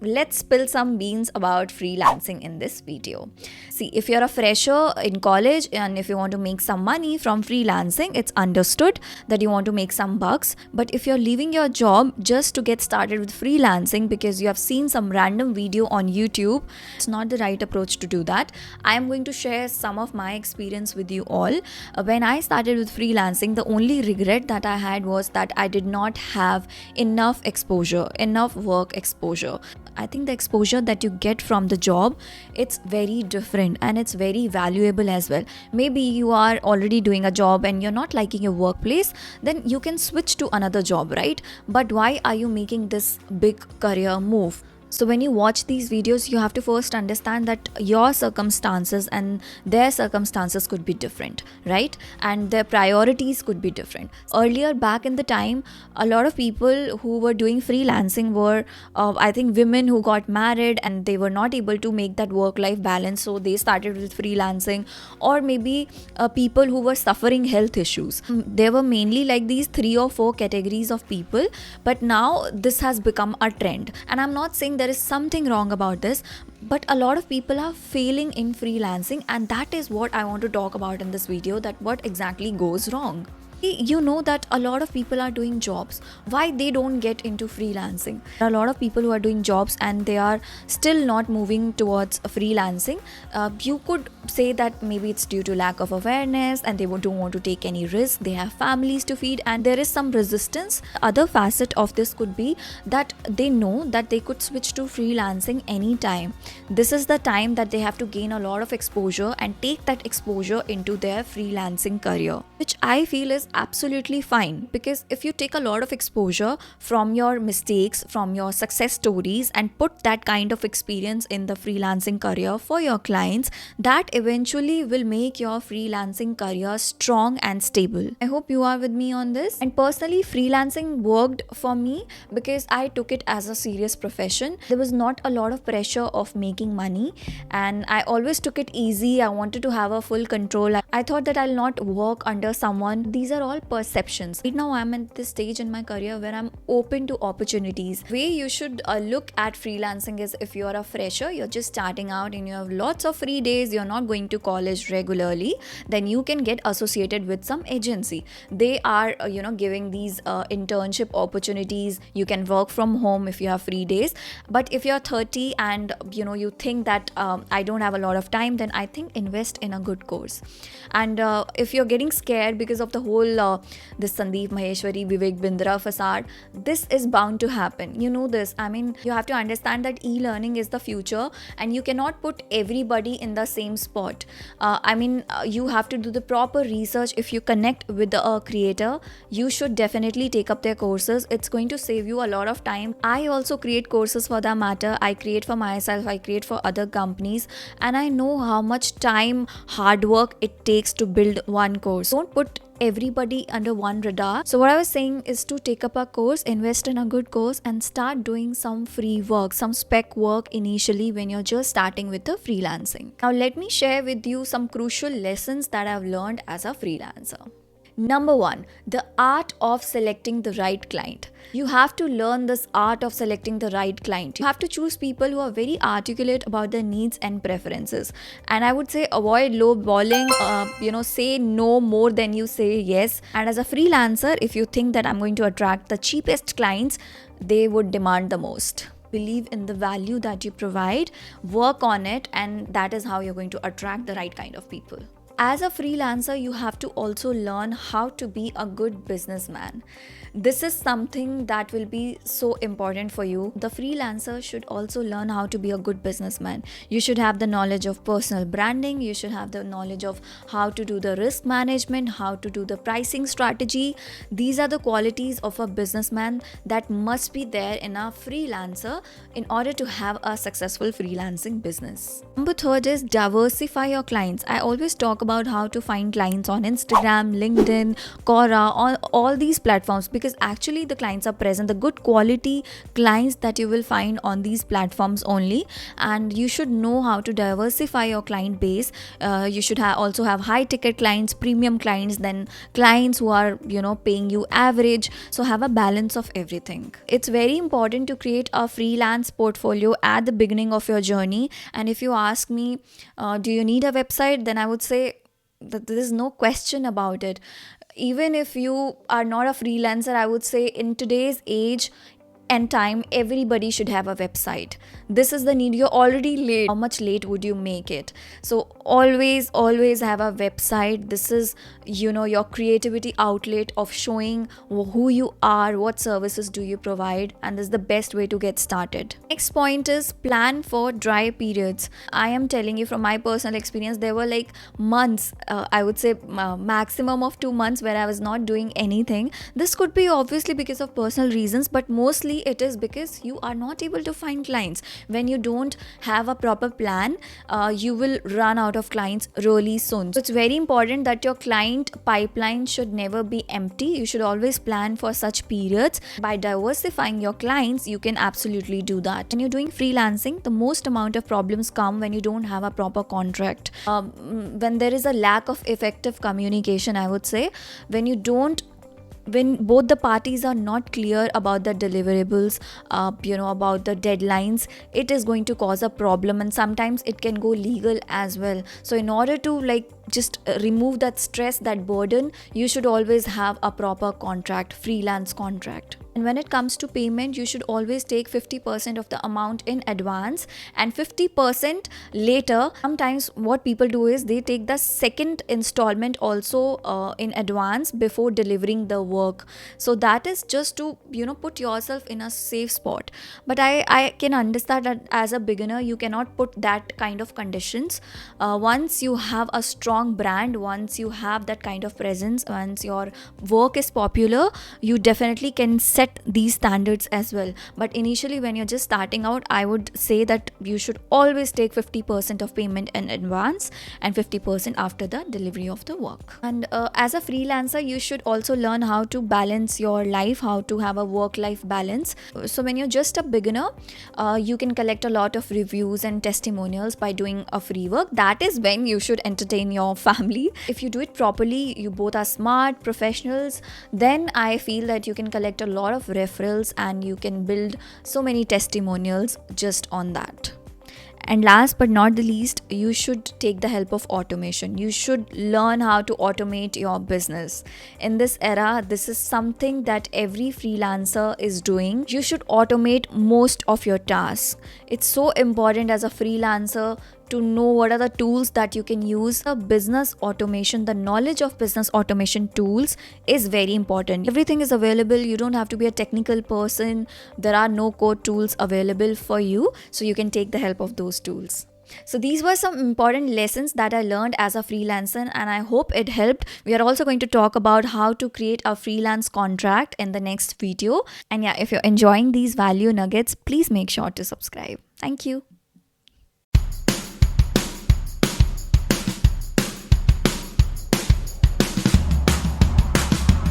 let's spill some beans about freelancing in this video. See, if you're a fresher in college and if you want to make some money from freelancing, it's understood that you want to make some bucks. But if you're leaving your job just to get started with freelancing because you have seen some random video on YouTube, it's not the right approach to do that. I am going to share some of my experience with you all. When I started with freelancing, the only regret that I had was that I did not have enough exposure, enough work exposure. I think the exposure that you get from the job, it's very different and it's very valuable as well. Maybe you are already doing a job and you're not liking your workplace, then you can switch to another job, right? But why are you making this big career move? So when you watch these videos, you have to first understand that your circumstances and their circumstances could be different, right? And their priorities could be different. Earlier, back in the time, a lot of people who were doing freelancing were, I think, women who got married and they were not able to make that work-life balance, so they started with freelancing. Or maybe people who were suffering health issues. There were mainly like these 3 or 4 categories of people, but now this has become a trend. And I'm not saying there is something wrong about this, but a lot of people are failing in freelancing, and that is what I want to talk about in this video, that what exactly goes wrong. You know that a lot of people are doing jobs. Why they don't get into freelancing? There are a lot of people who are doing jobs and they are still not moving towards freelancing. You could say that maybe it's due to lack of awareness and they don't want to take any risk. They have families to feed and there is some resistance. Other facet of this could be that they know that they could switch to freelancing anytime. This is the time that they have to gain a lot of exposure and take that exposure into their freelancing career, which I feel is absolutely fine, because if you take a lot of exposure from your mistakes, from your success stories, and put that kind of experience in the freelancing career for your clients, that eventually will make your freelancing career strong and stable. I hope you are with me on this. And personally, freelancing worked for me because I took it as a serious profession. There was not a lot of pressure of making money and I always took it easy. I wanted to have a full control. I thought that I'll not work under someone. These are all perceptions. Right now I'm at this stage in my career where I'm open to opportunities. The way you should look at freelancing is, if you're a fresher, you're just starting out and you have lots of free days, you're not going to college regularly, then you can get associated with some agency. They are giving these internship opportunities. You can work from home if you have free days. But if you're 30 and you think that I don't have a lot of time, then I think invest in a good course. And if you're getting scared because of the whole this Sandeep Maheshwari Vivek Bindra facade, this is bound to happen. You know this. I mean, you have to understand that e-learning is the future and you cannot put everybody in the same spot. You have to do the proper research. If you connect with a creator, you should definitely take up their courses. It's going to save you a lot of time. I also create courses for that matter. I create for myself, I create for other companies, and I know how much time, hard work it takes to build one course. Don't put everybody under one radar. So what I was saying is to take up a course, invest in a good course, and start doing some free work, some spec work initially when you're just starting with the freelancing. Now let me share with you some crucial lessons that I've learned as a freelancer. Number 1, the art of selecting the right client. You have to learn this art of selecting the right client. You have to choose people who are very articulate about their needs and preferences. And I would say avoid low balling, say no more than you say yes. And as a freelancer, if you think that I'm going to attract the cheapest clients, they would demand the most. Believe in the value that you provide, work on it, and that is how you're going to attract the right kind of people. As a freelancer, you have to also learn how to be a good businessman. This is something that will be so important for you. The freelancer should also learn how to be a good businessman. You should have the knowledge of personal branding. You should have the knowledge of how to do the risk management, how to do the pricing strategy. These are the qualities of a businessman that must be there in a freelancer in order to have a successful freelancing business. Number 3 is diversify your clients. I always talk about how to find clients on Instagram, LinkedIn, Quora, all these platforms, because actually the clients are present, the good quality clients that you will find on these platforms only. And you should know how to diversify your client base. You should also have high ticket clients, premium clients, then clients who are paying you average. So have a balance of everything. It's very important to create a freelance portfolio at the beginning of your journey. And if you ask me, do you need a website, then I would say that there is no question about it. Even if you are not a freelancer, I would say in today's age and time, everybody should have a website. This is the need. You're already late. How much late would you make it? So always have a website. This is your creativity outlet of showing who you are, what services do you provide, and this is the best way to get started. Next point is plan for dry periods. I am telling you from my personal experience, there were like months, I would say maximum of 2 months, where I was not doing anything. This could be obviously because of personal reasons, but mostly it is because you are not able to find clients. When you don't have a proper plan, you will run out of clients really soon. So it's very important that your client pipeline should never be empty. You should always plan for such periods. By diversifying your clients, you can absolutely do that. When you're doing freelancing, the most amount of problems come when you don't have a proper contract, when there is a lack of effective communication, I would say. When both the parties are not clear about the deliverables, about the deadlines, it is going to cause a problem, and sometimes it can go legal as well. So in order to just remove that stress, that burden, you should always have a proper contract, freelance contract. And when it comes to payment, you should always take 50% of the amount in advance and 50% later. Sometimes what people do is they take the second installment also in advance before delivering the work. So that is just to put yourself in a safe spot. But I can understand that as a beginner you cannot put that kind of conditions. Once you have a strong brand, once you have that kind of presence, once your work is popular, you definitely can set these standards as well. But initially when you're just starting out, I would say that you should always take 50% of payment in advance and 50% after the delivery of the work. And as a freelancer, you should also learn how to balance your life, how to have a work-life balance. So when you're just a beginner, you can collect a lot of reviews and testimonials by doing a free work. That is when you should entertain your family. If you do it properly, you both are smart professionals, then I feel that you can collect a lot of referrals and you can build so many testimonials just on that. And last but not the least, you should take the help of automation. You should learn how to automate your business. In this era, this is something that every freelancer is doing. You should automate most of your tasks. It's so important as a freelancer to know what are the tools that you can use. Business automation, the knowledge of business automation tools is very important. Everything is available. You don't have to be a technical person. There are no code tools available for you, so you can take the help of those tools. So these were some important lessons that I learned as a freelancer, and I hope it helped. We are also going to talk about how to create a freelance contract in the next video. And yeah, if you're enjoying these value nuggets, please make sure to subscribe. Thank you.